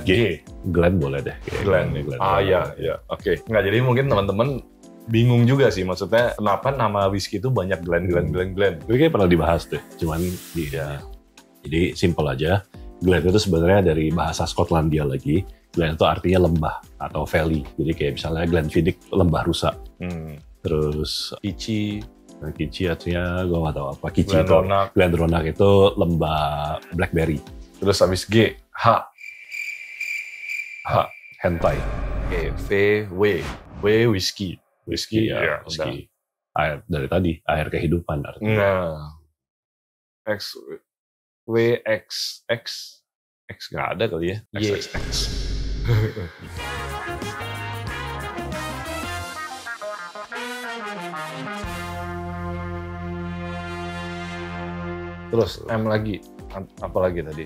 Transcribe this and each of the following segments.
FG. Glenn boleh deh. Glenn. Iya. Oke. Nggak, jadi mungkin teman-teman bingung juga sih, maksudnya kenapa nama whisky itu banyak Glenn. Tapi kayak pernah dibahas deh, cuman jadi simple aja. Glen itu sebenarnya dari bahasa Skotlandia lagi. Glen itu artinya lembah atau valley. Jadi kayak misalnya Glenfiddich, lembah rusa. Terus Kici artinya gue nggak tahu apa. Kici Glendronach. Glendronach itu lembah blackberry. Terus habis G, H, hentai. V, whisky. Whisky ya, whisky. Air dari tadi, air kehidupan artinya. Nah, X, W, X nggak ada kali ya. XXX. Terus M lagi, apa lagi tadi?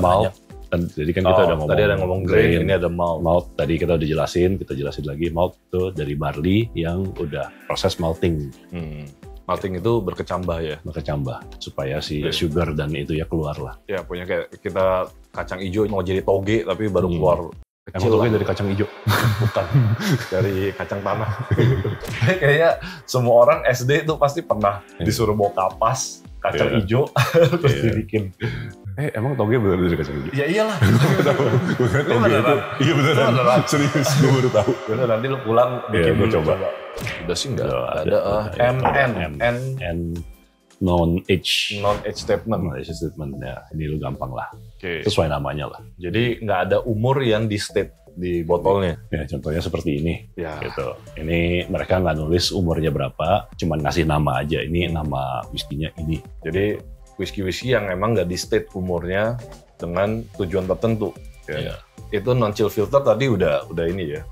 Malt. Jadi kan kita udah ngomong. Tadi ada ngomong grain, ini ada malt. Malt tadi kita udah jelasin lagi. Malt itu dari barley yang udah proses malting. Malting itu berkecambah ya? Berkecambah supaya si sugar dan itu ya keluar lah. Ya punya kayak kita kacang hijau mau jadi toge tapi baru keluar kecil. Emang toge dari kacang hijau? Bukan, dari kacang tanah. Kayaknya semua orang SD itu pasti pernah disuruh bawa kapas kacang hijau terus dibikin. Emang toge bener dari kacang hijau? Ya iyalah. Iya beneran. Serius, gue baru tahu. Bener, nanti lu pulang bikin gue coba. Udah sih nggak ada. N non-age statement. Ya, ini lu gampang lah. Okay. Sesuai namanya lah. Jadi nggak ada umur yang di state di botolnya. Ya contohnya seperti ini. Ya. Gitu. Ini mereka nggak nulis umurnya berapa, cuman ngasih nama aja. Ini nama whisky-nya ini. Jadi whisky yang emang nggak di state umurnya dengan tujuan tertentu. Ya. Itu non-chill filter tadi udah ini ya.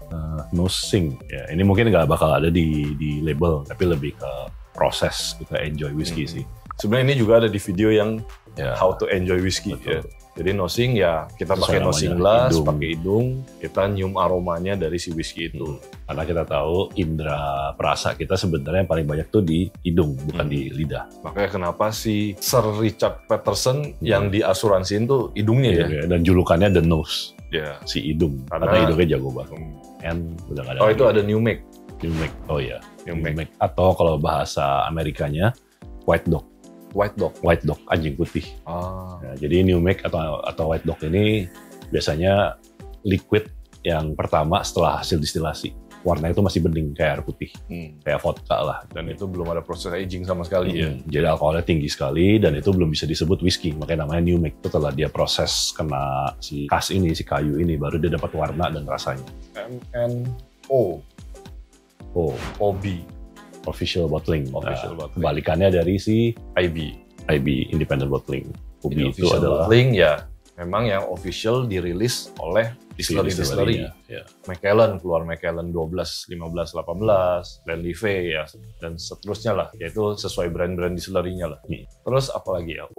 Nosing. Ya, ini mungkin nggak bakal ada di label, tapi lebih ke proses kita enjoy whisky sih. Sebenarnya ini juga ada di video yang how to enjoy whisky. Ya. Jadi nosing ya kita pakai nosing glass, pakai hidung, kita nyium aromanya dari si whisky itu. Karena kita tahu indera perasa kita sebenarnya yang paling banyak tuh di hidung, bukan di lidah. Makanya kenapa si Sir Richard Patterson yang diasuransiin tuh hidungnya ya. Dan julukannya the nose. Ya. Si hidung. Karena hidungnya jago banget. Udah gak ada. Oh itu ada New Make. New Make. Oh iya. New Make. Atau kalau bahasa Amerikanya White Dog. White Dog, anjing putih. Nah, jadi New Make atau White Dog ini biasanya liquid yang pertama setelah hasil distilasi. Warna itu masih bening kayak air putih, kayak vodka lah. Dan itu belum ada proses aging sama sekali ya. Jadi alkoholnya tinggi sekali dan itu belum bisa disebut whisky. Makanya namanya New Make. Setelah dia proses kena si kas ini, si kayu ini, baru dia dapat warna dan rasanya. OB. Official bottling. Kebalikannya dari si IB, Independent Bottling. OB itu adalah bottling ya, memang yang official dirilis oleh distillery. Ya. Macallan keluar Macallan 12, 15, 18, Glenlivet ya, dan seterusnya lah. Yaitu sesuai brand-brand distillery-nya lah. Terus apa lagi ya?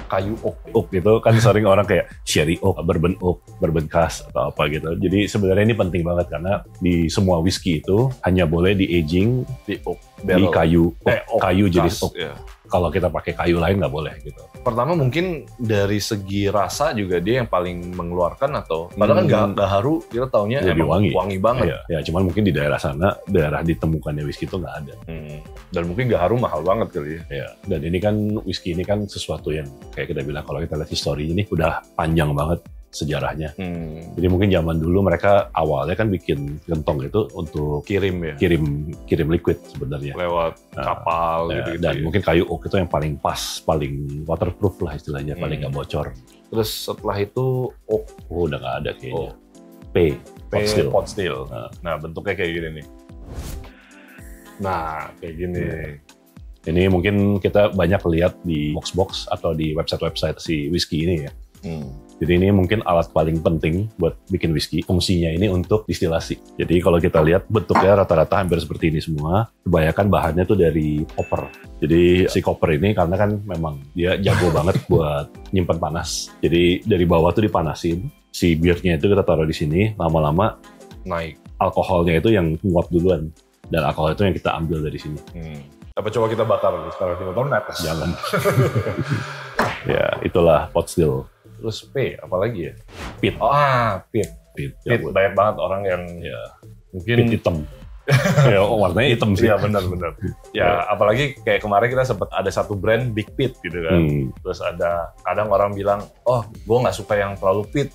Kayu oak. Oak itu kan sering orang kayak sherry oak, bourbon cask atau apa gitu. Jadi sebenarnya ini penting banget karena di semua whisky itu hanya boleh di aging di oak, di kayu, kayu jenis oak. Ya. Kalau kita pakai kayu lain nggak boleh gitu. Pertama mungkin dari segi rasa juga dia yang paling mengeluarkan atau padahal kan nggak haru, kita taunya lebih wangi banget. Ya cuman mungkin di daerah sana, daerah ditemukannya whisky itu nggak ada. Dan mungkin nggak haru mahal banget kali ya. Ya. Dan ini kan whisky ini kan sesuatu yang kayak kita bilang kalau kita lihat histori ini udah panjang banget sejarahnya. Jadi mungkin zaman dulu mereka awalnya kan bikin gentong itu untuk kirim liquid sebenarnya lewat kapal gitu. Dan mungkin kayu oak itu yang paling pas, paling waterproof lah istilahnya, paling nggak bocor. Terus setelah itu oak udah nggak ada kayaknya. Pot still. Nah bentuknya kayak gini nih. Nah kayak gini. Ini mungkin kita banyak lihat di box atau di website si whisky ini ya. Jadi ini mungkin alat paling penting buat bikin whisky. Fungsinya ini untuk distilasi. Jadi kalau kita lihat bentuknya rata-rata hampir seperti ini semua. Kebanyakan bahannya tuh dari copper. Jadi si copper ini karena kan memang dia jago banget buat nyimpan panas. Jadi dari bawah tuh dipanasin. Si beernya itu kita taruh di sini. Lama-lama naik. Alkoholnya itu yang nguap duluan. Dan alkohol itu yang kita ambil dari sini. Apa coba kita bakar sekarang? Kita tahu netes. Jangan. Ya itulah pot still. terus P, apalagi ya? Pit. Pit. Pit. Pit, banyak banget orang yang mungkin pit hitam. Ya, warnanya hitam sih. Iya benar. Ya apalagi kayak kemarin kita sempat ada satu brand Big Pit gitu kan. Terus ada kadang orang bilang, oh gue nggak suka yang terlalu pit,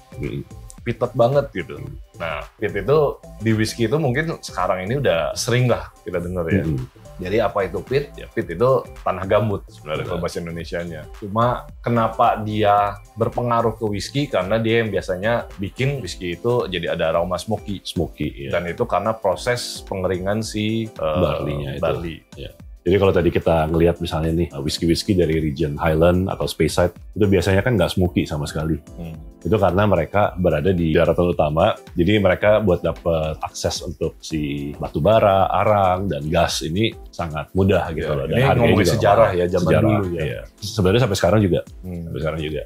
pitot banget gitu. Nah pit itu di whisky itu mungkin sekarang ini udah sering lah kita dengar ya. Jadi apa itu pit? Ya pit itu tanah gambut sebenarnya kalau bahasa Indonesianya. Cuma kenapa dia berpengaruh ke whisky? Karena dia yang biasanya bikin whisky itu jadi ada aroma smoky. Ya. Dan itu karena proses pengeringan si barley-nya itu. Barley. Ya. Jadi kalau tadi kita ngelihat misalnya nih whisky dari region Highland atau Speyside itu biasanya kan nggak smoky sama sekali. Itu karena mereka berada di daratan utama, jadi mereka buat dapat akses untuk si batu bara, arang, dan gas ini sangat mudah gitu loh. Dan ini ngomongin sejarah ya zaman dulu ya. Iya. Sebenarnya sampai sekarang juga.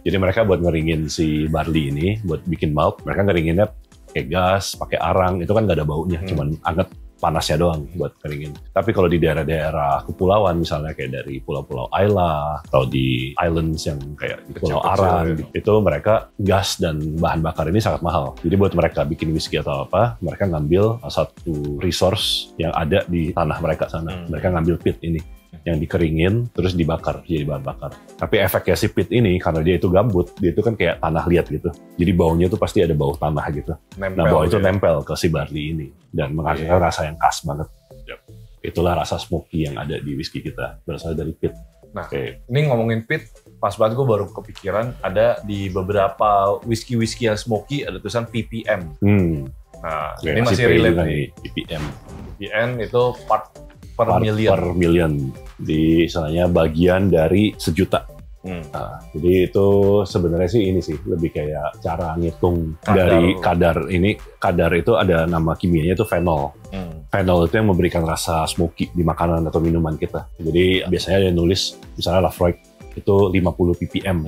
Jadi mereka buat ngeringin si barley ini, buat bikin malt, mereka ngeringinnya pakai gas, pakai arang, itu kan nggak ada baunya, cuman anget panasnya doang buat keringin. Tapi kalau di daerah-daerah kepulauan misalnya kayak dari pulau-pulau Ayla atau di islands yang kayak di Pulau Aran, itu mereka gas dan bahan bakar ini sangat mahal. Jadi buat mereka bikin whisky atau apa, mereka ngambil satu resource yang ada di tanah mereka sana. Mereka ngambil pit ini yang dikeringin terus dibakar jadi bahan bakar. Tapi efeknya si pit ini karena dia itu gambut, dia itu kan kayak tanah liat gitu. Jadi baunya itu pasti ada bau tanah gitu. Nah bau itu nempel ke si barley ini dan menghasilkan rasa yang khas banget. Itulah rasa smoky yang ada di whisky kita berasal dari pit. Nah, ini ngomongin pit, pas banget gue baru kepikiran ada di beberapa whisky yang smoky ada tulisan ppm. Nah, ini masih relate nih. ppm itu part per million. Di istilahnya bagian dari sejuta. Nah, jadi itu sebenarnya sih ini sih lebih kayak cara ngitung dari kadar ini. Kadar itu ada nama kimianya itu phenol. Phenol itu yang memberikan rasa smoky di makanan atau minuman kita. Jadi biasanya dia nulis misalnya Lafroig itu 50 ppm.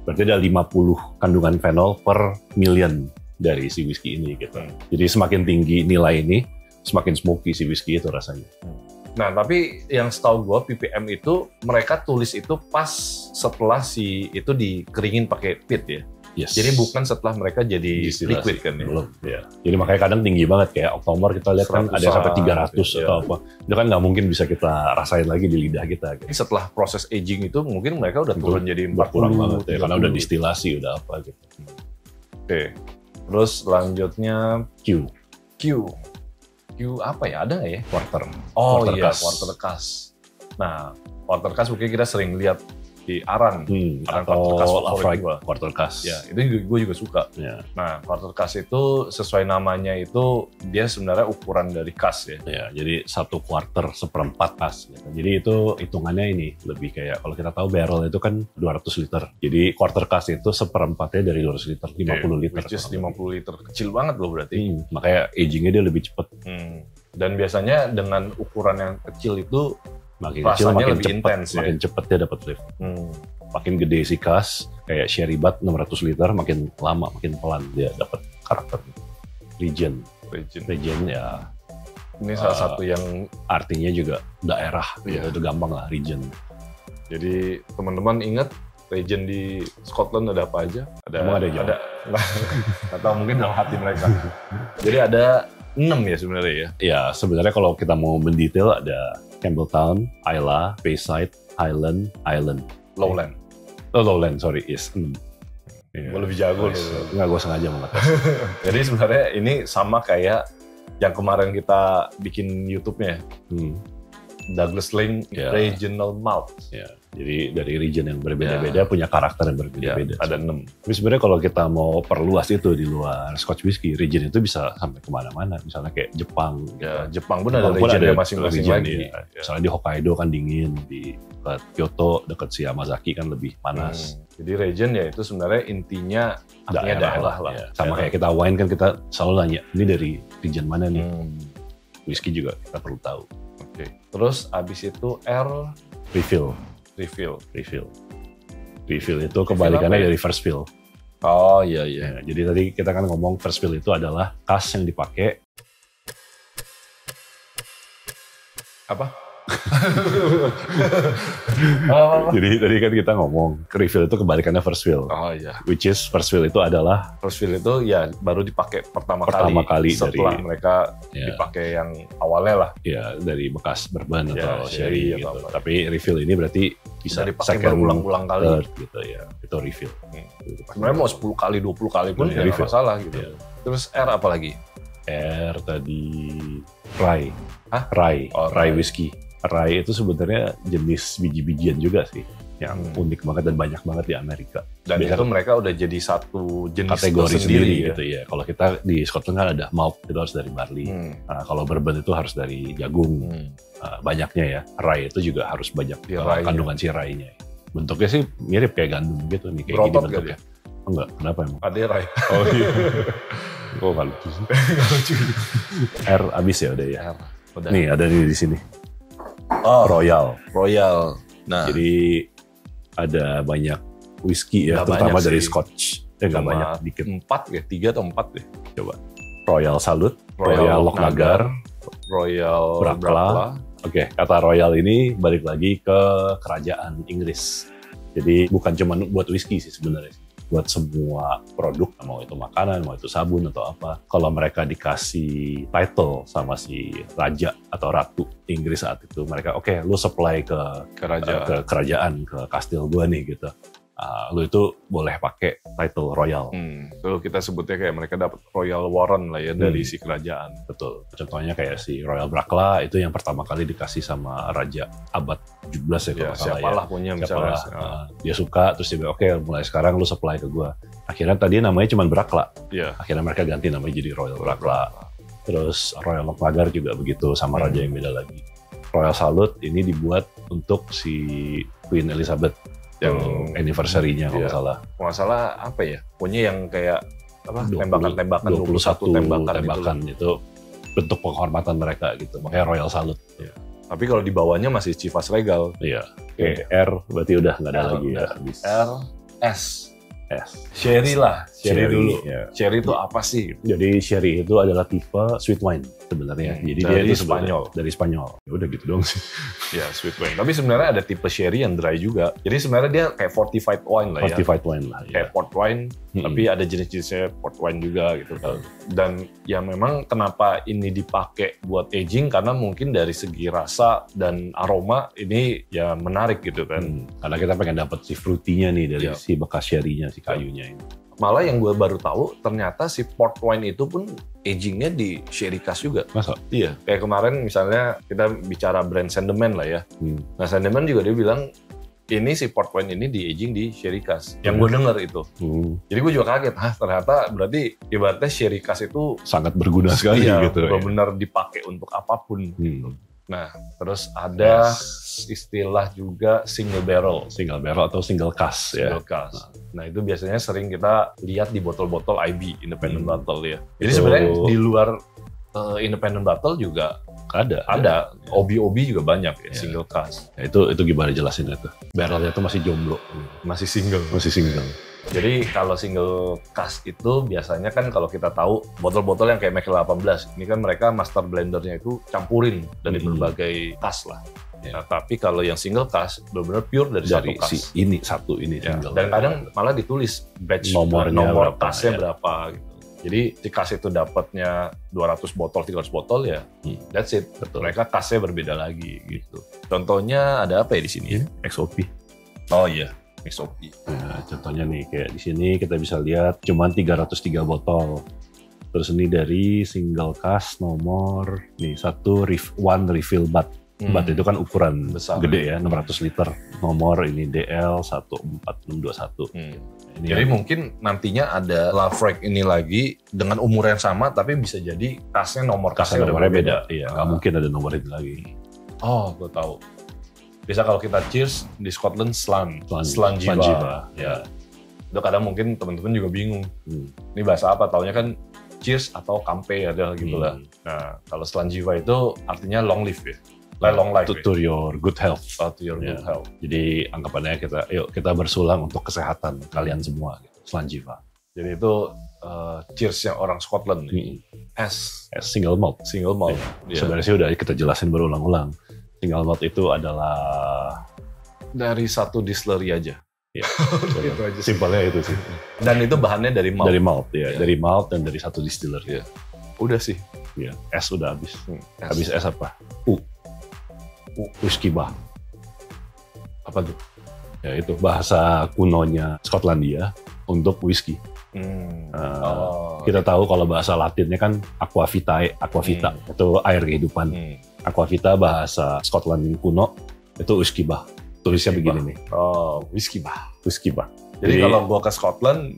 Berarti ada 50 kandungan phenol per million dari si whisky ini gitu. Jadi semakin tinggi nilai ini, semakin smoky si whisky itu rasanya. Nah, tapi yang setahu gue ppm itu mereka tulis itu pas setelah si itu dikeringin pakai pit ya. Yes. Jadi bukan setelah mereka jadi liquid kan ya. Belum. Ya. Jadi makanya kadang tinggi banget kayak Oktober kita lihat kan ada sampai 300 atau apa. Itu kan nggak mungkin bisa kita rasain lagi di lidah kita. Gitu. Setelah proses aging itu mungkin mereka udah turun jadi 40 banget ya, karena udah distilasi udah apa gitu. Oke. Terus selanjutnya Q apa ya? Ada nggak ya? Quarter quarter cask. Nah, quarter cask mungkin kita sering lihat di Aran atau Lafroig quarter cask. Ya, itu gue juga suka. Ya. Nah, quarter cask itu sesuai namanya itu dia sebenarnya ukuran dari cask ya. Ya, jadi 1 quarter seperempat cask. Gitu. Jadi itu hitungannya ini lebih kayak kalau kita tahu barrel itu kan 200 liter. Jadi quarter cask itu seperempatnya dari 200 liter, 50 liter. Which is 50 liter. Kecil banget loh berarti. Makanya agingnya dia lebih cepat. Dan biasanya dengan ukuran yang kecil itu makin kecil makin lebih intens ya. Makin cepat dia dapat flavor. Makin gede si cask kayak sherry bat 600 liter makin lama makin pelan dia dapat karakter. Region ya. Ini salah satu yang artinya juga daerah. Itu gampang lah region. Jadi teman-teman ingat region di Scotland ada apa aja? Ada. Atau mungkin dalam hati mereka. Jadi ada 6 ya sebenarnya ya? Ya sebenarnya kalau kita mau mendetail ada Campbelltown, Islay, Speyside, Highland, Island. Lowland. Lowland, sorry, yes. Gue lebih jago nih. Enggak, gue sengaja mengetes. Jadi sebenarnya ini sama kayak yang kemarin kita bikin YouTube-nya. Douglas Lane Regional Malt. Ya. Jadi dari region yang berbeda-beda punya karakter yang berbeda-beda. Ada 6. Tapi sebenarnya kalau kita mau perluas itu di luar Scotch whisky, region itu bisa sampai kemana-mana. Misalnya kayak Jepang. Ya, Jepang pun ada region masing-masing lagi. Ya. Misalnya di Hokkaido kan dingin, di dekat Kyoto, dekat si Yamazaki kan lebih panas. Jadi region ya itu sebenarnya intinya daerah lah. Ya. Sama kayak kita wine kan kita selalu nanya, ini dari region mana nih? Whisky juga kita perlu tahu. Oke. Terus abis itu Refill itu kebalikannya dari first fill. Oh iya. Ya, jadi tadi kita kan ngomong first fill itu adalah cask yang dipakai. Apa? Jadi tadi kan kita ngomong refill itu kebalikannya first fill. Oh iya. Which is first fill itu adalah First fill itu ya baru dipakai pertama kali setelah mereka dipakai yang awalnya lah. Ya dari bekas bourbon atau sherry gitu. atau apa. Tapi refill ini berarti bisa dipakai berulang-ulang kali gitu ya. Itu refill. Sebenarnya mau 10 kali, 20 kali pun ya nggak masalah gitu. Terus R apa lagi? R tadi rye. Hah? Rye. Oh, rye whiskey. Rye itu sebenarnya jenis biji-bijian juga sih, yang unik banget dan banyak banget di Amerika. Dan itu mereka udah jadi satu jenis kategori sendiri ya? gitu ya. Kalau kita di Scotland kan ada malt, itu harus dari barley. Nah, kalau bourbon itu harus dari jagung. Banyaknya ya. Rye itu juga harus banyak kandungan si rye-nya. Bentuknya sih mirip kayak gandum gitu nih, kayak gini bentuknya. Enggak, kenapa emang? Ada rye. Oh iya. Kok nggak lucu sih? R abis ya udah ya. Udah. Nih ada di sini. Oh, Royal. Nah, jadi ada banyak whisky ya, terutama dari Scotch. Nggak banyak, dikit. 3 atau 4 deh. Coba. Royal Salute, Royal Lochnagar, Royal Bracla. Oke, kata Royal ini balik lagi ke kerajaan Inggris. Jadi bukan cuma buat whisky sih sebenarnya. Buat semua produk, mau itu makanan, mau itu sabun atau apa. Kalau mereka dikasih title sama si raja atau ratu Inggris saat itu, mereka oke, lu supply ke kerajaan, ke kastil gua nih gitu. Lu itu boleh pakai title royal. Itu kita sebutnya kayak mereka dapat royal warrant lah ya dari si kerajaan. Betul. Contohnya kayak si Royal Bracla itu yang pertama kali dikasih sama Raja abad 17 ya. Siapalah punya misalnya. Dia suka, terus dia bilang, oke mulai sekarang lu supply ke gua. Akhirnya tadi namanya cuma Bracla. Akhirnya mereka ganti namanya jadi Royal Bracla. Terus Royal Lochnagar juga begitu, sama raja yang beda lagi. Royal Salute ini dibuat untuk si Queen Elizabeth yang anniversary-nya kalau salah. Kalau nggak salah apa ya? Punya yang kayak apa? 21 tembakan itu bentuk penghormatan mereka gitu. Makanya Royal Salute. Ya. Tapi kalau di bawahnya masih Chivas Regal. Iya. Oke, R berarti udah nggak ada lagi ya. R, S. Sherry lah, sherry dulu. Ya. Sherry itu apa sih? Jadi sherry itu adalah tipe sweet wine sebenarnya. Jadi dia itu Spanyol. Dari Spanyol. Ya udah gitu dong sih. Ya sweet wine. Tapi sebenarnya ada tipe sherry yang dry juga. Jadi sebenarnya dia kayak fortified wine lah ya. Fortified wine lah. Kayak port wine, tapi ada jenis-jenisnya port wine juga gitu kan. Dan ya memang kenapa ini dipakai buat aging karena mungkin dari segi rasa dan aroma ini ya menarik gitu kan. Karena kita pengen dapat si fruity-nya nih dari si bekas sherry-nya, si kayunya ini. Malah yang gue baru tahu ternyata si port wine itu pun agingnya di sherry cask juga. Masa? Iya. Kayak kemarin misalnya kita bicara brand Sandeman lah ya. Nah Sandeman juga dia bilang ini si port wine ini di aging di sherry cask. Yang gue denger itu. Jadi gue juga kaget. Ternyata berarti ibaratnya sherry cask itu sangat berguna sekali gitu. Benar-benar dipakai untuk apapun. Nah, terus ada istilah juga single barrel atau single cask ya. Single cask. Nah, itu biasanya sering kita lihat di botol-botol IB, independent bottle ya. Jadi sebenarnya di luar independent bottle juga ada. OB juga banyak ya, single cask. Ya, itu gimana jelasin itu? Barrelnya itu masih jomblo, masih single. Jadi kalau single cask itu biasanya kan kalau kita tahu botol-botol yang kayak Macallan 18, ini kan mereka master blendernya itu campurin dari berbagai cask lah. Nah, tapi kalau yang single cask benar-benar pure dari satu cask. Satu ini single. Dan kadang malah ditulis batch nomor casknya berapa gitu. Jadi si cask itu dapatnya 200 botol, 300 botol ya, that's it. Betul. Mereka casknya berbeda lagi gitu. Contohnya ada apa ya di sini? XOP. Oh iya. XOP. Nah, contohnya nih kayak di sini kita bisa lihat cuman 303 botol. Terus ini dari single cask nomor nih one refill bat. Bat itu kan ukuran besar, gede ya, 600 liter. Nomor ini DL 14621. Ini jadi mungkin nantinya ada Lafroig ini lagi dengan umur yang sama tapi bisa jadi casknya nomornya beda. Iya, nggak mungkin ada nomor ini lagi. Oh, gue tahu. Biasa kalau kita cheers di Scotland Slanjiva. Ya. Itu kadang mungkin teman-teman juga bingung. Ini bahasa apa? Taunya kan cheers atau kampe ada gitu lah. Nah, kalau Slanjiva itu artinya long live ya. Long life. To your good health. To your good health. Jadi anggapannya kita bersulang untuk kesehatan kalian semua gitu. Slanjiva. Jadi itu cheersnya orang Scotland. S single malt. Yeah. Sebenarnya sih udah kita jelasin berulang-ulang. Single malt itu adalah dari satu distillery aja. Ya, itu aja. Simpelnya itu sih. Dan itu bahannya dari malt. Dari malt ya, dari malt dan dari satu distillery. Ya. Udah sih. Ya, S udah habis. S. Habis S apa? Whisky bah. Apa tuh? Ya itu bahasa kunonya Skotlandia untuk whisky. Kita tahu kalau bahasa Latinnya kan aquavita itu air kehidupan. Aquavita bahasa Skotland kuno itu whisky bah. Tulisnya begini nih. Oh, whisky bah. Jadi kalau gua ke Scotland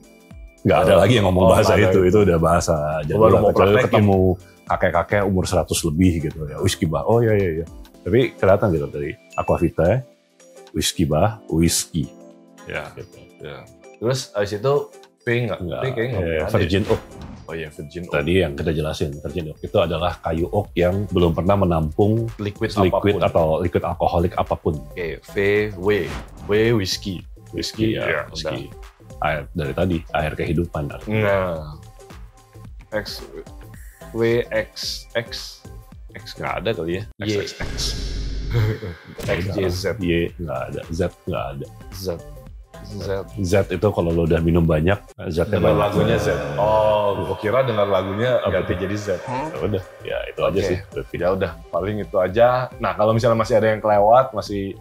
nggak ada lagi yang ngomong bahasa itu udah bahasa baru mau ketemu kakek-kakek umur 100 lebih gitu ya, whisky bah. Oh iya. Tapi kelihatan gitu dari aquavita, whisky bah, whisky. Ya, gitu. Ya. Terus abis itu P kayaknya virgin oak. Oh iya, virgin oak. Tadi yang kita jelasin, virgin oak itu adalah kayu oak yang belum pernah menampung liquid atau liquid alkoholik apapun. Oke, W whisky. Whisky. Air dari tadi, air kehidupan. Nah, X nggak ada kali ya? XYZ. Y nggak ada, Z nggak ada. Z itu kalau lo udah minum banyak, Z dengar lagunya Z. Oh, gua kira dengar lagunya ganti jadi Z. Ya udah, ya itu aja sih. Ya udah, paling itu aja. Nah, kalau misalnya masih ada yang kelewat, masih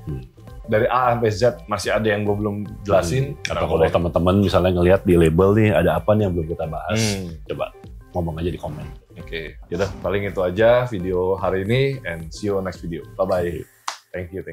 dari A sampai Z masih ada yang gue belum jelasin. Atau kalau teman-teman misalnya ngelihat di label nih ada apa nih yang belum kita bahas, coba ngomong aja di komen. Oke, yaudah paling itu aja video hari ini and see you on next video. Bye bye. Thank you.